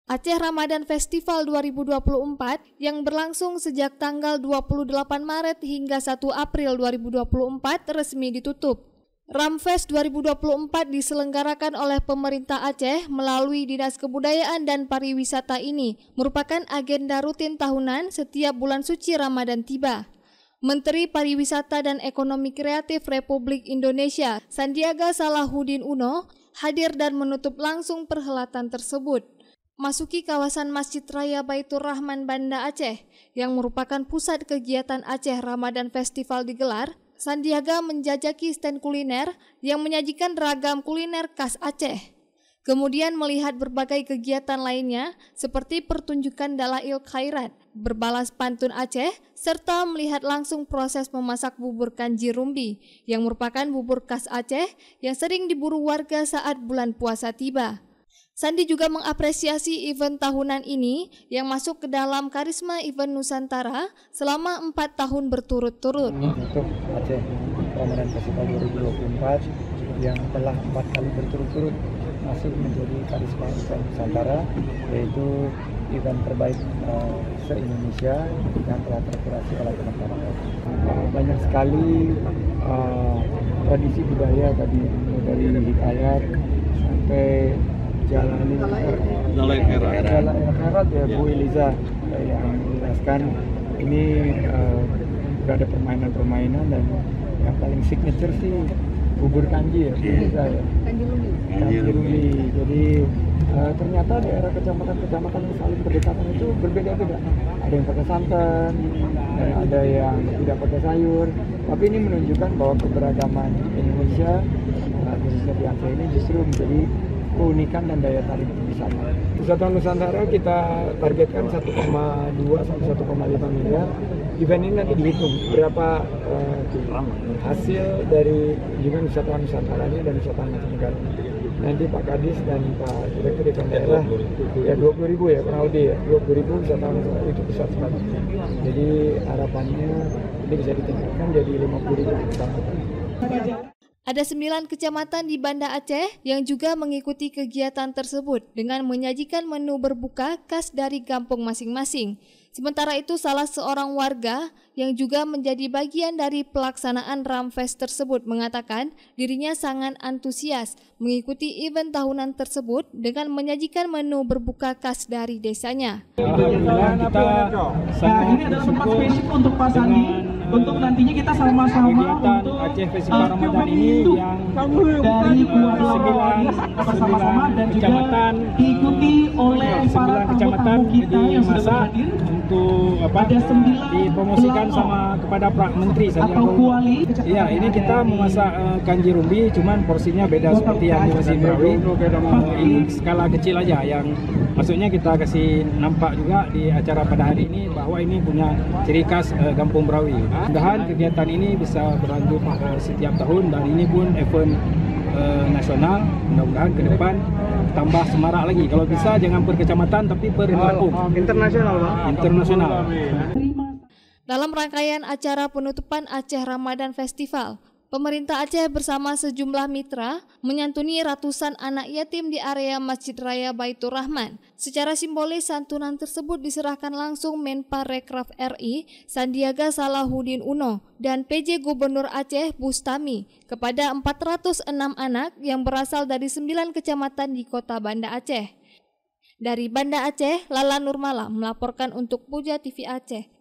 Aceh Ramadan Festival 2024 yang berlangsung sejak tanggal 28 Maret hingga 1 April 2024 resmi ditutup. Ramfest 2024 diselenggarakan oleh pemerintah Aceh melalui Dinas Kebudayaan dan Pariwisata ini merupakan agenda rutin tahunan setiap bulan suci Ramadan tiba. Menteri Pariwisata dan Ekonomi Kreatif Republik Indonesia, Sandiaga Salahuddin Uno, hadir dan menutup langsung perhelatan tersebut. Masuki kawasan Masjid Raya Baitur Rahman Banda Aceh yang merupakan pusat kegiatan Aceh Ramadan Festival digelar, Sandiaga menjajaki stand kuliner yang menyajikan ragam kuliner khas Aceh. Kemudian melihat berbagai kegiatan lainnya seperti pertunjukan Dalail Khairat, berbalas pantun Aceh, serta melihat langsung proses memasak bubur kanji rumbi yang merupakan bubur khas Aceh yang sering diburu warga saat bulan puasa tiba. Sandi juga mengapresiasi event tahunan ini yang masuk ke dalam karisma event Nusantara selama 4 tahun berturut-turut. Untuk Aceh Ramadan Festival 2024 yang telah 4 kali berturut-turut masuk menjadi karisma event Nusantara, yaitu event terbaik se-Indonesia yang telah terkurasi oleh masyarakat. Banyak sekali tradisi budaya tadi, dari hikayat sampai Jalan Khairat ya Bu Eliza yang menjelaskan ini ada permainan-permainan, dan yang paling signature sih bubur kanji ya Bu Eliza ya. Kanji rumbi. Jadi ternyata daerah kecamatan yang saling berdekatan itu berbeda-beda. Ada yang pakai santan, ada yang tidak pakai sayur. Tapi ini menunjukkan bahwa keberagaman Indonesia, khususnya di Aceh ini justru menjadi keunikan dan daya tarik wisata. Wisatawan Nusantara kita targetkan 1,2 sampai 1,5 miliar. Event ini nanti dihitung berapa hasil dari kunjungan wisatawan Nusantara ini dan wisatawan mancanegara. Nanti Pak Kadis dan Pak Direktur Dewan Daerah ya 20.000 ya kurang lebih ya 20.000 wisatawan itu besar sekali. Jadi harapannya ini bisa ditingkatkan jadi 50.000 wisatawan. Ada 9 kecamatan di Banda Aceh yang juga mengikuti kegiatan tersebut dengan menyajikan menu berbuka khas dari kampung masing-masing. Sementara itu salah seorang warga yang juga menjadi bagian dari pelaksanaan Ramfest tersebut mengatakan dirinya sangat antusias mengikuti event tahunan tersebut dengan menyajikan menu berbuka khas dari desanya. Alhamdulillah kita ini adalah tempat spesifik untuk Pak Sandi. Untuk nantinya kita sama-sama untuk Aceh Festival Ramadan ini yang dari bersama-sama dan juga diikuti oleh para tamu kita yang sudah hadir untuk ada 9 dipromosikan sama kepada Pak Menteri atau kuali. Iya, ini kita memasak kanji rumbi, cuman porsinya beda seperti yang di Masjid Merawi. Ini skala kecil aja, yang maksudnya kita kasih nampak juga di acara pada hari ini bahwa ini punya ciri khas Kampung Merawi. Mudah-mudahan kegiatan ini bisa berlanjut setiap tahun, dan ini pun event nasional. Mudah-mudahan ke depan tambah semarak lagi. Kalau bisa jangan per kecamatan tapi per kampung. Internasional, Bang. Internasional. Dalam rangkaian acara penutupan Aceh Ramadan Festival, pemerintah Aceh bersama sejumlah mitra menyantuni ratusan anak yatim di area Masjid Raya Baitur Rahman. Secara simbolis, santunan tersebut diserahkan langsung Menparekraf RI Sandiaga Salahuddin Uno dan PJ Gubernur Aceh Bustami kepada 406 anak yang berasal dari 9 kecamatan di kota Banda Aceh. Dari Banda Aceh, Lala Nurmala melaporkan untuk Puja TV Aceh.